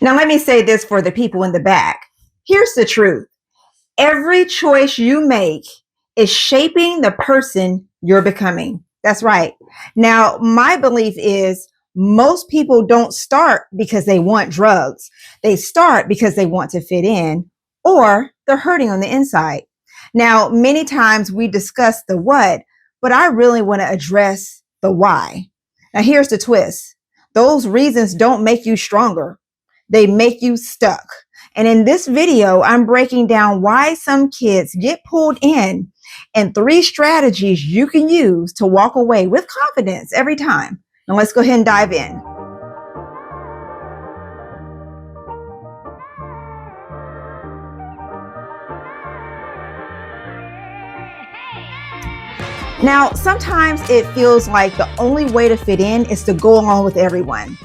Now, let me say this for the people in the back. Here's the truth. Every choice you make is shaping the person you're becoming. That's right. Now, my belief is most people don't start because they want drugs. They start because they want to fit in or they're hurting on the inside. Now, many times we discuss the what, but I really want to address the why. Now, here's the twist. Those reasons don't make you stronger. They make you stuck. And in this video, I'm breaking down why some kids get pulled in and 3 strategies you can use to walk away with confidence every time. Now let's go ahead and dive in. Now, sometimes it feels like the only way to fit in is to go along with everyone,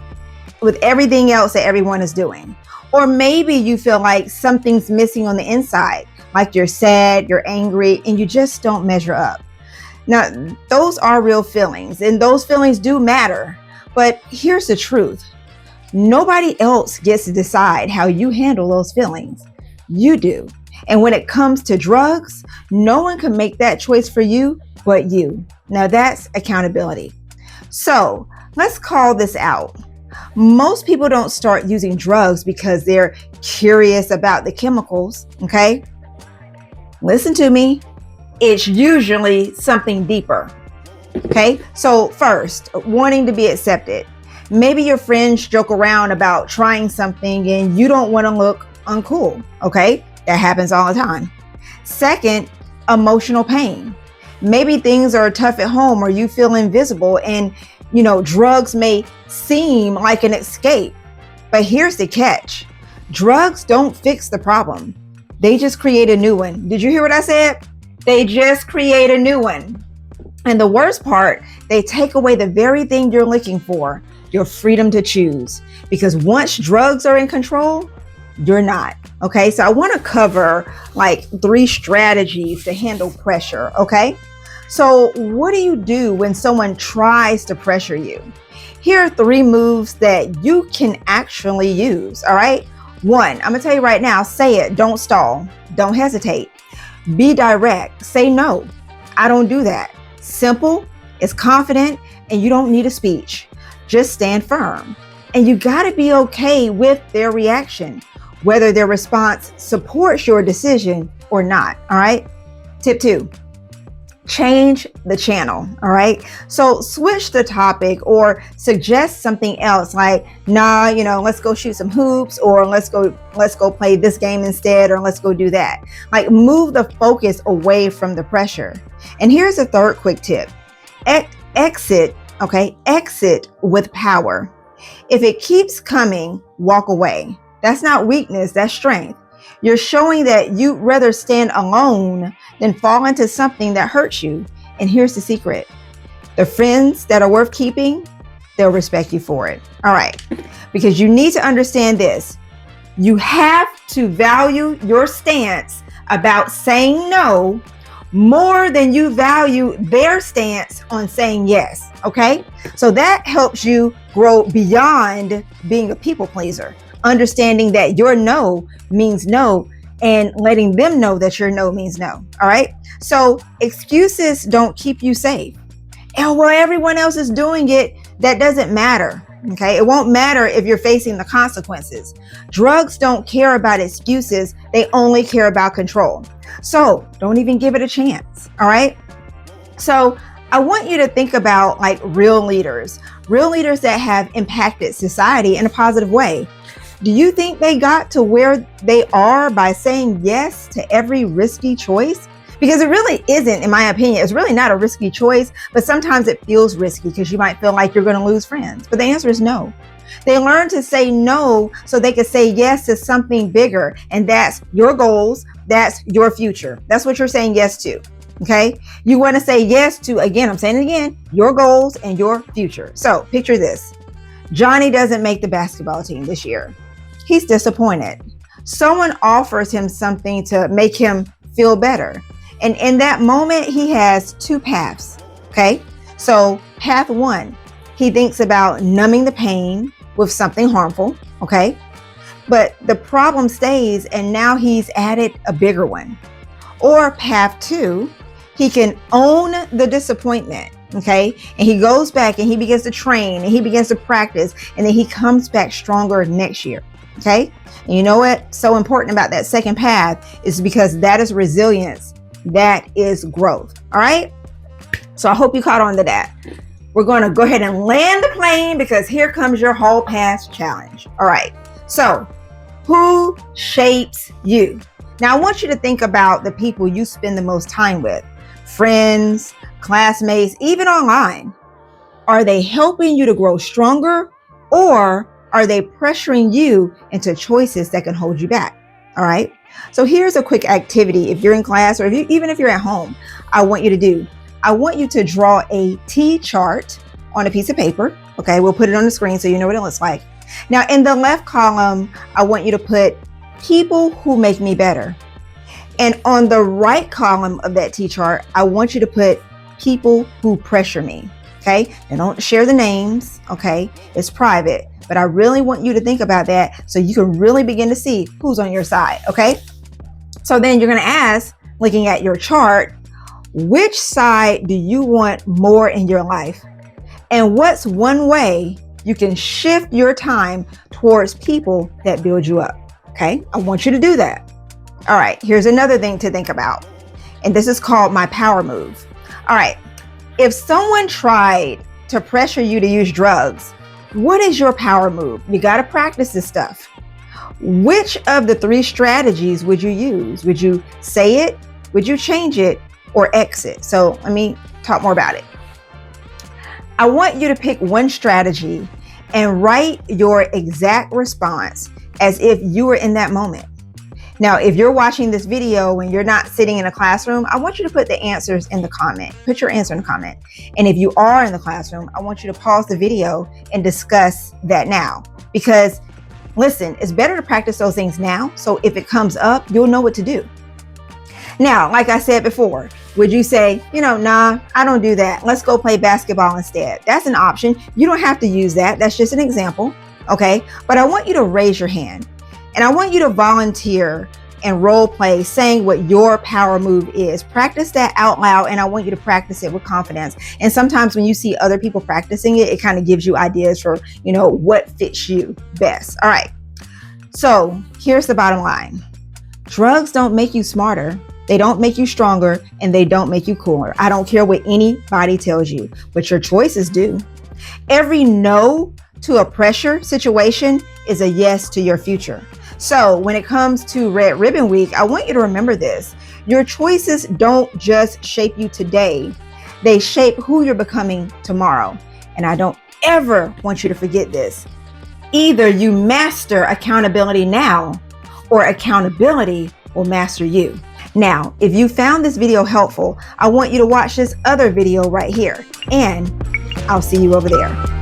with everything else that everyone is doing. Or maybe you feel like something's missing on the inside, like you're sad, you're angry, and you just don't measure up. Now, those are real feelings, and those feelings do matter. But here's the truth. Nobody else gets to decide how you handle those feelings. You do. And when it comes to drugs, no one can make that choice for you but you. Now, that's accountability. So let's call this out. Most people don't start using drugs because they're curious about the chemicals, okay? Listen to me. It's usually something deeper, okay? So first, wanting to be accepted. Maybe your friends joke around about trying something and you don't want to look uncool, okay? That happens all the time. Second, emotional pain. Maybe things are tough at home or you feel invisible and drugs may seem like an escape, but here's the catch. Drugs don't fix the problem. They just create a new one. Did you hear what I said? They just create a new one. And the worst part, they take away the very thing you're looking for, your freedom to choose. Because once drugs are in control, you're not. Okay, so I want to cover like 3 strategies to handle pressure. Okay. So what do you do when someone tries to pressure you? Here are 3 moves that you can actually use. All right. 1, I'm gonna tell you right now, say it, don't stall, don't hesitate. Be direct, say no, I don't do that. Simple, it's confident, and you don't need a speech. Just stand firm. And you gotta be okay with their reaction, whether their response supports your decision or not. All right. Tip 2. Change the channel. All right. So switch the topic or suggest something else like, nah, let's go shoot some hoops, or let's go play this game instead, or let's go do that. Like, move the focus away from the pressure. And here's a 3rd quick tip. Exit with power. If it keeps coming, walk away. That's not weakness, that's strength. You're showing that you'd rather stand alone than fall into something that hurts you. And here's the secret. The friends that are worth keeping, they'll respect you for it. All right. Because you need to understand this. You have to value your stance about saying no more than you value their stance on saying yes. Okay. So that helps you grow beyond being a people pleaser. Understanding that your no means no and letting them know that your no means no. All right. So excuses don't keep you safe. And while everyone else is doing it, that doesn't matter. Okay. It won't matter if you're facing the consequences. Drugs don't care about excuses. They only care about control. So don't even give it a chance. All right. So I want you to think about like real leaders that have impacted society in a positive way. Do you think they got to where they are by saying yes to every risky choice? Because it really isn't, in my opinion. It's really not a risky choice, but sometimes it feels risky because you might feel like you're going to lose friends. But the answer is no. They learned to say no so they could say yes to something bigger. And that's your goals. That's your future. That's what you're saying yes to. Okay. You want to say yes to, again, I'm saying it again, your goals and your future. So picture this. Johnny doesn't make the basketball team this year. He's disappointed. Someone offers him something to make him feel better. And in that moment, he has 2 paths. Okay. So path 1, he thinks about numbing the pain with something harmful. Okay. but the problem stays and now he's added a bigger one. Or path 2, he can own the disappointment, okay? And he goes back and he begins to train and he begins to practice, and then he comes back stronger next year, okay? And you know what's so important about that second path is because that is resilience, that is growth, all right? So I hope you caught on to that. We're going to go ahead and land the plane because here comes your Hall Pass challenge. All right, so who shapes you? Now, I want you to think about the people you spend the most time with, friends, classmates, even online. Are they helping you to grow stronger, or are they pressuring you into choices that can hold you back? All right. So here's a quick activity. If you're in class, or even if you're at home, I want you to do. I want you to draw a T chart on a piece of paper. Okay. We'll put it on the screen so you know what it looks like. Now, in the left column, I want you to put people who make me better. And on the right column of that T chart, I want you to put people who pressure me. Okay. And don't share the names. Okay. It's private, but I really want you to think about that so you can really begin to see who's on your side. Okay. So then you're going to ask, looking at your chart, which side do you want more in your life? And what's one way you can shift your time towards people that build you up? Okay. I want you to do that. All right. Here's another thing to think about. And this is called my power move. All right. If someone tried to pressure you to use drugs, what is your power move? You got to practice this stuff. Which of the 3 strategies would you use? Would you say it? Would you change it? Or exit? So let me talk more about it. I want you to pick one strategy and write your exact response as if you were in that moment. Now, if you're watching this video and you're not sitting in a classroom, I want you to put the answers in the comment. Put your answer in the comment. And if you are in the classroom, I want you to pause the video and discuss that now. Because listen, it's better to practice those things now. So if it comes up, you'll know what to do. Now, like I said before, would you say, nah, I don't do that. Let's go play basketball instead. That's an option. You don't have to use that. That's just an example. Okay. But I want you to raise your hand. And I want you to volunteer and role play saying what your power move is. Practice that out loud, and I want you to practice it with confidence. And sometimes when you see other people practicing it, it kind of gives you ideas for, what fits you best. All right. So here's the bottom line. Drugs don't make you smarter. They don't make you stronger, and they don't make you cooler. I don't care what anybody tells you, but your choices do. Every no to a pressure situation is a yes to your future. So when it comes to Red Ribbon Week, I want you to remember this. Your choices don't just shape you today. They shape who you're becoming tomorrow. And I don't ever want you to forget this. Either you master accountability now, or accountability will master you. Now, if you found this video helpful, I want you to watch this other video right here, and I'll see you over there.